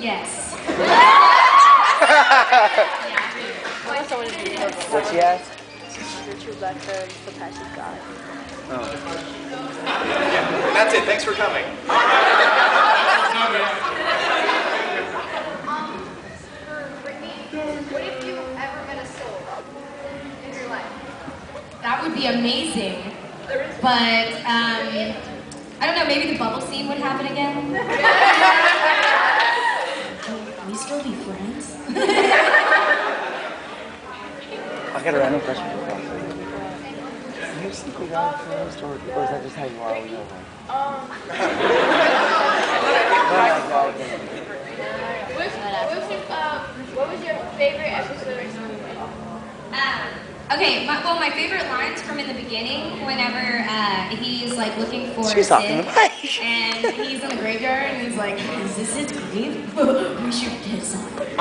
Yes. What's she asked? Your true black hair, the passion God. Yeah, that's it. Thanks for coming. What if you ever met a soul in your life? That would be amazing. But, I don't know, maybe the bubble scene would happen again. Can we still be friends? I got a random question for you. Do you secretly got influenced, or is that just how you are when you're What was your favorite episode? Okay, my favorite lines from in the beginning, whenever he's like looking for She's talking Sid, to Mike. and he's in the graveyard, and he's like, "Is this Sid's grave? We should get some." I was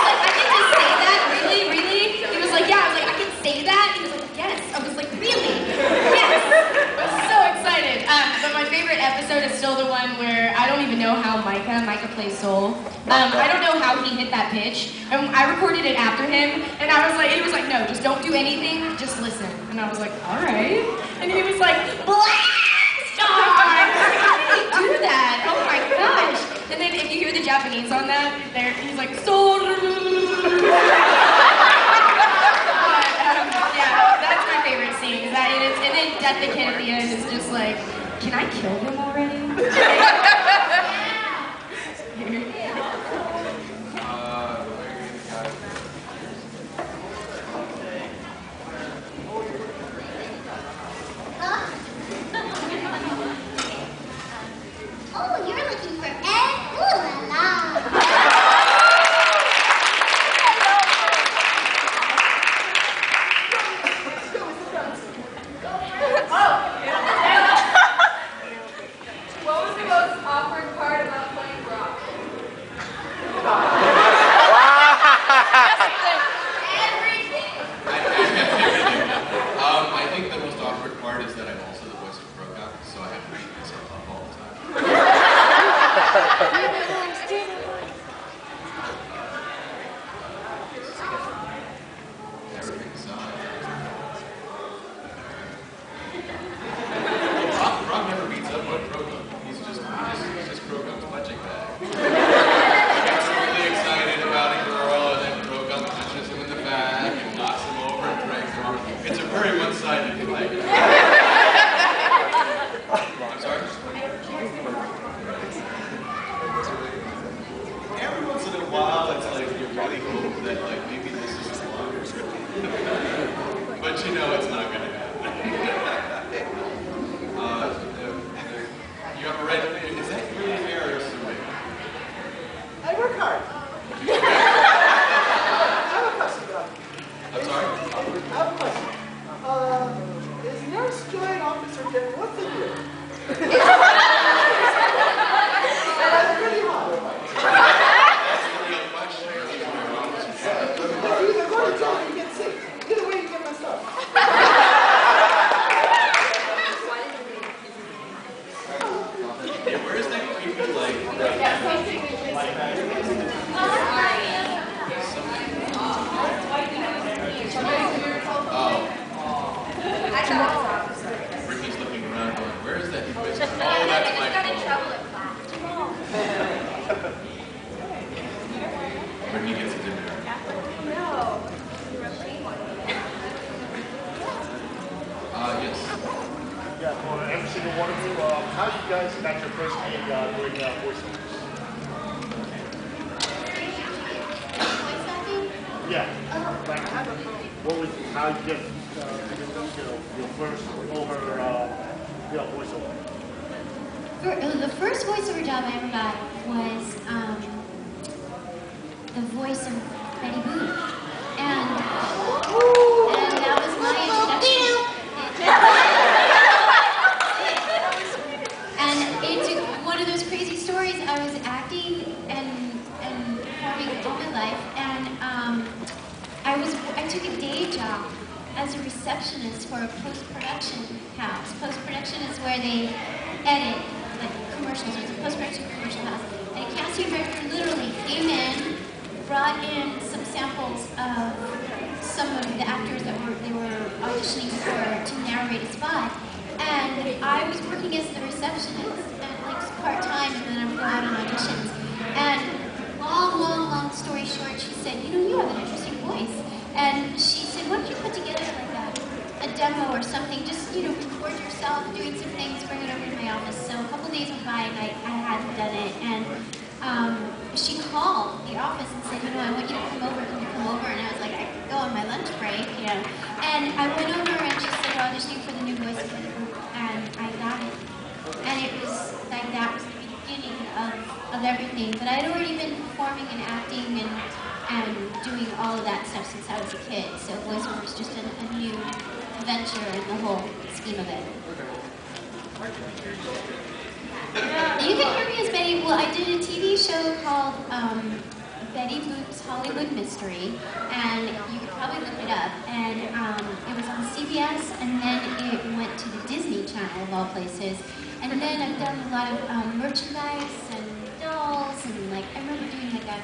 like, "I can just say that? Really? He was like, "Yeah." I was like, "I can say that?" He was like, "Yes." I was like, "Really? Yes." I was so excited. But my favorite episode is still the one where I don't even know how Micah plays Soul. I don't know how he hit that pitch. And I recorded it after him, and he was like, "No, just don't do anything, just listen." And I was like, "All right." And he was like, "Blast off!" How did he do that? Oh my gosh. And then if you hear the Japanese on that, he's like, "Soul." Yeah, that's my favorite scene. And then Death the Kid at the end is just like, "Can I kill him already?" Oh, you're looking for Ed? Ooh la la. What was the most awkward part about playing rock? Everything. I think the most awkward part is that I'm also the voice of Kroka, so I have to beat myself up all the time. Everything aside. Rock never beats up on Kroka. He's just Kroka's punching bag. He gets really excited about a girl, and then Kroka punches him in the back and knocks him over and drags him over. It's a very one-sided thing. I'm sorry? Every once in a while, it's like you really hope that like maybe this is the longer but you know it's not gonna happen. You have a red. Is that really fair or something? I work hard. I have a question, though. I'm sorry? I have a question. Is Nurse Joy an officer general? What's the deal? I'm really hot. That's the real question. You either go to jail or you get sick. Either way, you get messed up. Yeah, where is that creepy like? Ricky's looking around going, where is that twist? Oh, that's my phone. When he gets it in there. Yes. Yeah, for every single one of you, how you guys got your first gig doing voiceovers? Yeah. Like, what was, how you get, your first over, voiceover? The first voiceover job I ever got was the voice of Betty Boop. And that was my introduction. And it's one of those crazy stories. I was acting and performing all my life, and I took a day job as a receptionist for a post-production house. Post-production is where they edit like commercials. It was a post-production commercial house. And a casting director literally came in, brought in some samples of some of the actors that they were auditioning for to narrate a spot. And I was working as the receptionist, and like part-time, and then I would go out on auditions. And long story short, she said, you know, you have an interesting voice. And she said, why don't you put together like a demo or something, just, you know, record yourself doing some things, bring it over to my office. So a couple days went by and I hadn't done it. And she called the office and said, you know, I want you to come over, can you come over? And I was like, I could go on my lunch break, you know. And I went over and she said, we're auditioning for the new voice of the group, and I got it. And it was like, that was the beginning of everything. But I had already been performing and acting and doing all of that stuff since I was a kid. So voiceover was just a new venture in the whole scheme of it. You can hear me as Betty. Well, I did a TV show called Betty Boop's Hollywood Mystery, and you could probably look it up. And it was on CBS, and then it went to the Disney Channel of all places. And then I've done a lot of merchandise and dolls, and like I remember doing like a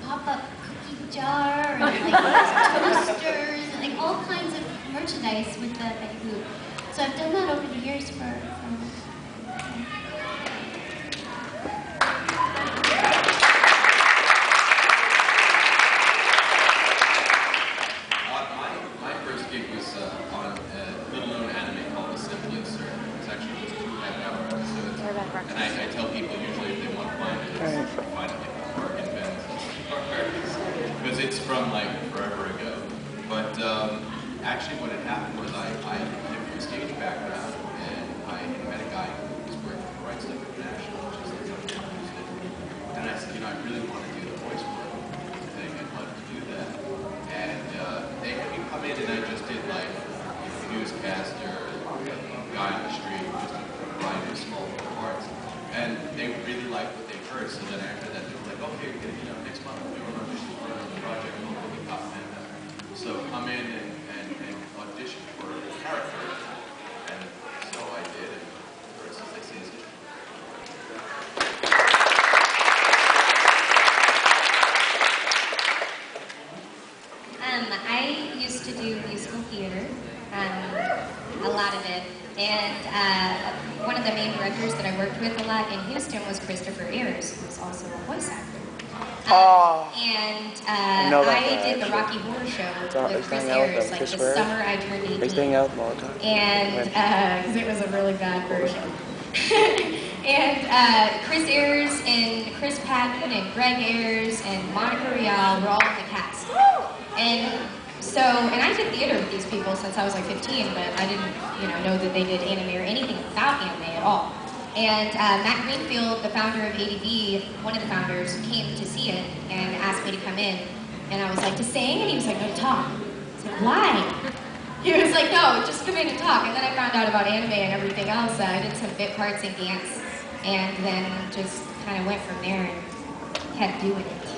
pop-up cookie jar and like toasters and like all kinds of merchandise with the Betty Boop. So I've done that over the years for My first gig was on a little-known anime called Assembly Sir. It's actually just 2 half-hour episodes. And I tell people usually if they want to find it, it's find it like Park and Ben's. Because it's from like forever ago. But actually what had happened was I came from a stage background and I had met a guy who was working for Right Stuff International, which is like a music. And I said, you know, I really want to do the voice work thing. I'd love to do that. And they had me come in and I just did like newscaster, guy on the street, just a variety of small parts. And they really liked what they heard. So then after that, they were like, okay, you're gonna, you know, next month we're going to audition for a project called the Top Man. So come in and audition for a character. And so I did. And first, as they say, is I used to do musical theater, a lot of it, and one of the main directors that I worked with a lot in Houston was Christopher Ayers, who's also a voice actor. I did the Rocky Horror Show with Chris Ayers, like the summer I turned 18. They staying out all the time. And, because it was a really bad version. And Chris Ayers and Chris Patton and Greg Ayers and Monica Rial were all in the cast. And so, and I did theater with these people since I was like 15, but I didn't, you know that they did anime or anything about anime at all. And Matt Greenfield, the founder of ADV, one of the founders, came to see it and asked me to come in. And I was like, to sing? And he was like, no, to talk. I said, why? He was like, no, just come in and talk. And then I found out about anime and everything else. I did some bit parts and dance, and then just kind of went from there and kept doing it.